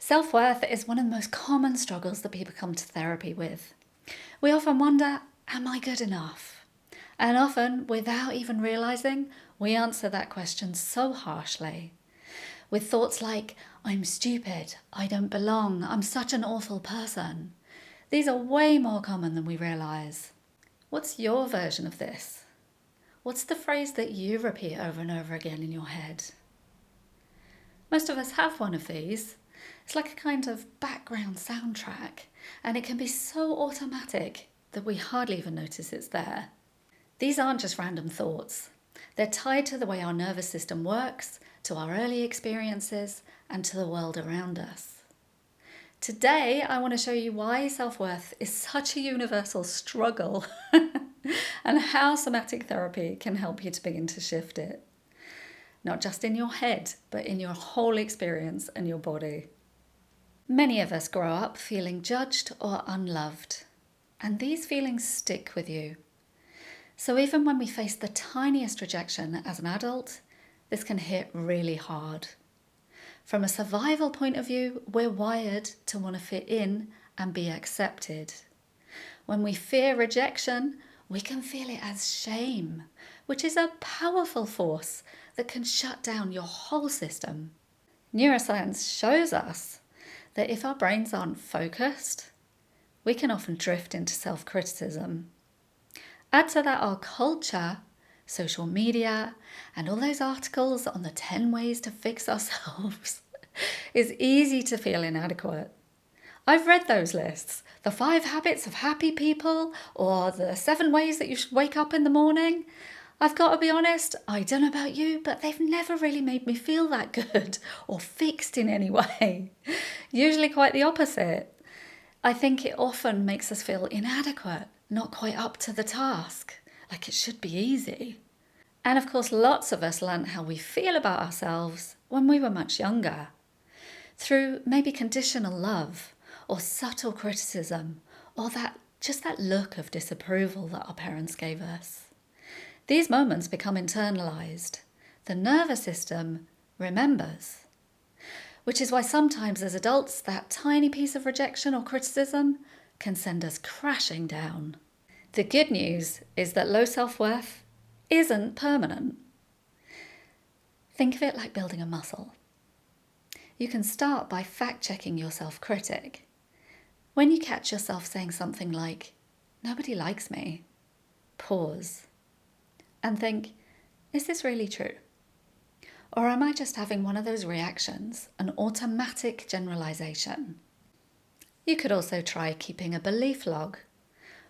Self-worth is one of the most common struggles that people come to therapy with. We often wonder, am I good enough? And often, without even realising, we answer that question so harshly. With thoughts like, I'm stupid, I don't belong, I'm such an awful person. These are way more common than we realise. What's your version of this? What's the phrase that you repeat over and over again in your head? Most of us have one of these. It's like a kind of background soundtrack, and it can be so automatic that we hardly even notice it's there. These aren't just random thoughts. They're tied to the way our nervous system works, to our early experiences, and to the world around us. Today, I want to show you why self-worth is such a universal struggle and how somatic therapy can help you to begin to shift it. Not just in your head, but in your whole experience and your body. Many of us grow up feeling judged or unloved, and these feelings stick with you. So even when we face the tiniest rejection as an adult, this can hit really hard. From a survival point of view, we're wired to want to fit in and be accepted. When we fear rejection, we can feel it as shame, which is a powerful force that can shut down your whole system. Neuroscience shows us that if our brains aren't focused, we can often drift into self-criticism. Add to that our culture, social media, and all those articles on the 10 ways to fix ourselves. It's easy to feel inadequate. I've read those lists, the 5 habits of happy people, or the 7 ways that you should wake up in the morning. I've got to be honest, I don't know about you, but they've never really made me feel that good or fixed in any way. Usually quite the opposite. I think it often makes us feel inadequate, not quite up to the task, like it should be easy. And of course, lots of us learnt how we feel about ourselves when we were much younger, through maybe conditional love or subtle criticism, or that look of disapproval that our parents gave us. These moments become internalised. The nervous system remembers. Which is why sometimes as adults, that tiny piece of rejection or criticism can send us crashing down. The good news is that low self-worth isn't permanent. Think of it like building a muscle. You can start by fact-checking your self-critic. When you catch yourself saying something like, "Nobody likes me," pause and think, is this really true? Or am I just having one of those reactions, an automatic generalization? You could also try keeping a belief log.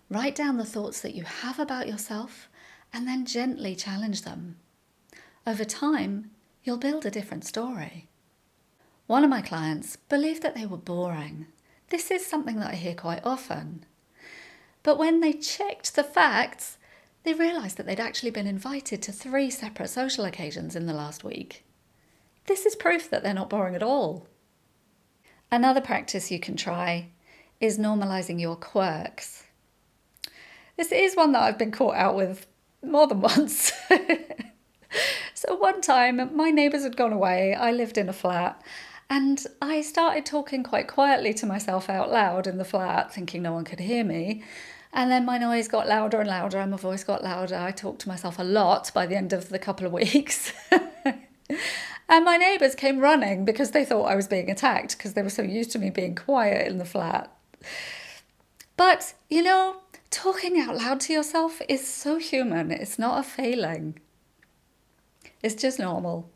Write down the thoughts that you have about yourself and then gently challenge them. Over time, you'll build a different story. One of my clients believed that they were boring. This is something that I hear quite often. But when they checked the facts, they realised that they'd actually been invited to 3 separate social occasions in the last week. This is proof that they're not boring at all. Another practice you can try is normalising your quirks. This is one that I've been caught out with more than once. So one time, my neighbours had gone away, I lived in a flat, and I started talking quite quietly to myself out loud in the flat, thinking no one could hear me. And then my noise got louder and louder and my voice got louder. I talked to myself a lot by the end of the couple of weeks. And my neighbours came running because they thought I was being attacked because they were so used to me being quiet in the flat. But, talking out loud to yourself is so human. It's not a failing. It's just normal.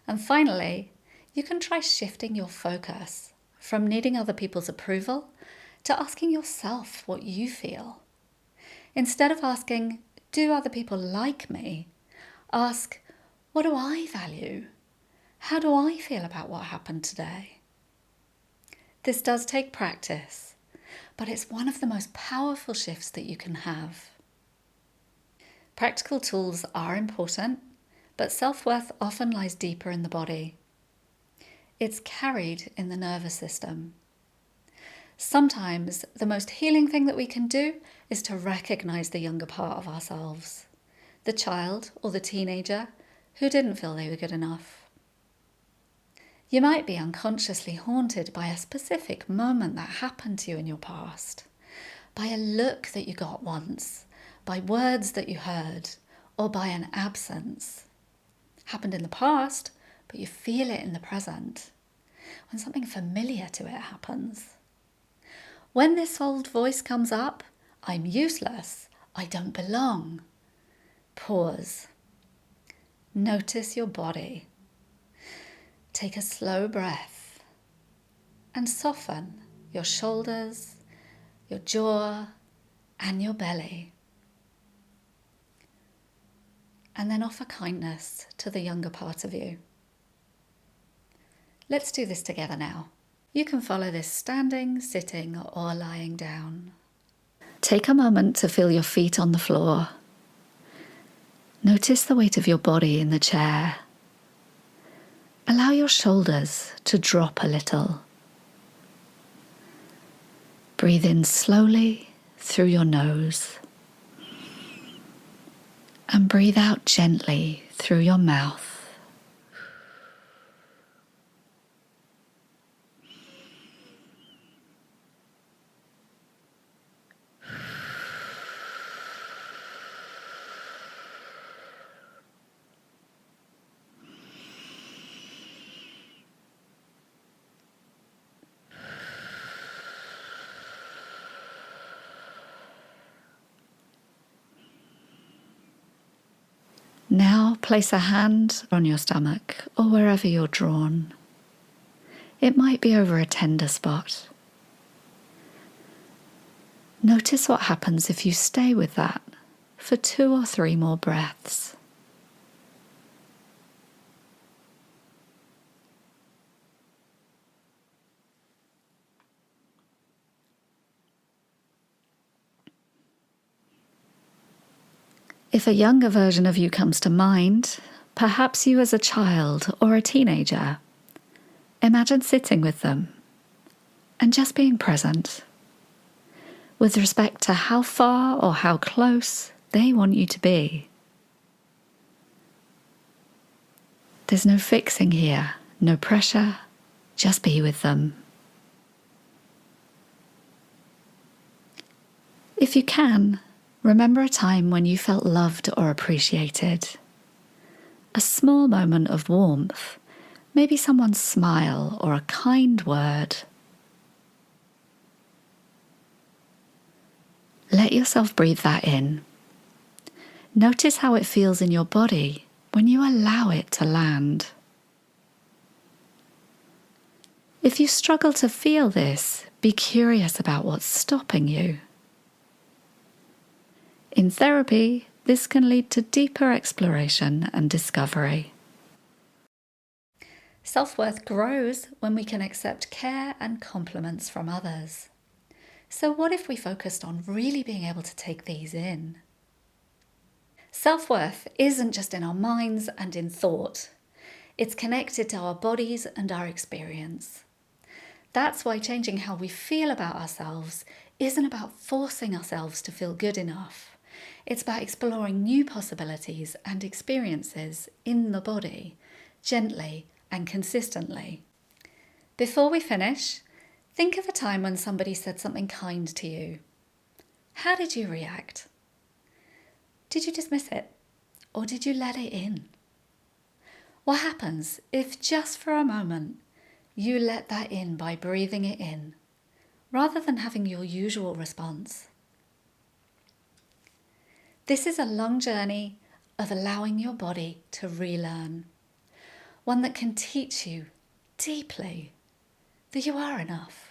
And finally, you can try shifting your focus from needing other people's approval to asking yourself what you feel. Instead of asking, do other people like me? Ask, what do I value? How do I feel about what happened today? This does take practice, but it's one of the most powerful shifts that you can have. Practical tools are important, but self-worth often lies deeper in the body. It's carried in the nervous system. Sometimes the most healing thing that we can do is to recognise the younger part of ourselves, the child or the teenager who didn't feel they were good enough. You might be unconsciously haunted by a specific moment that happened to you in your past, by a look that you got once, by words that you heard, or by an absence. Happened in the past, but you feel it in the present, when something familiar to it happens. When this old voice comes up, I'm useless, I don't belong. Pause. Notice your body. Take a slow breath and soften your shoulders, your jaw, and your belly. And then offer kindness to the younger part of you. Let's do this together now. You can follow this standing, sitting, or lying down. Take a moment to feel your feet on the floor. Notice the weight of your body in the chair. Allow your shoulders to drop a little. Breathe in slowly through your nose. And breathe out gently through your mouth. Now place a hand on your stomach or wherever you're drawn. It might be over a tender spot. Notice what happens if you stay with that for 2 or 3 more breaths. If a younger version of you comes to mind, perhaps you as a child or a teenager, imagine sitting with them and just being present with respect to how far or how close they want you to be. There's no fixing here, no pressure, just be with them. If you can, remember a time when you felt loved or appreciated. A small moment of warmth, maybe someone's smile or a kind word. Let yourself breathe that in. Notice how it feels in your body when you allow it to land. If you struggle to feel this, be curious about what's stopping you. In therapy, this can lead to deeper exploration and discovery. Self-worth grows when we can accept care and compliments from others. So what if we focused on really being able to take these in? Self-worth isn't just in our minds and in thought. It's connected to our bodies and our experience. That's why changing how we feel about ourselves isn't about forcing ourselves to feel good enough. It's about exploring new possibilities and experiences in the body, gently and consistently. Before we finish, think of a time when somebody said something kind to you. How did you react? Did you dismiss it? Or did you let it in? What happens if just for a moment you let that in by breathing it in, rather than having your usual response? This is a long journey of allowing your body to relearn, one that can teach you deeply that you are enough.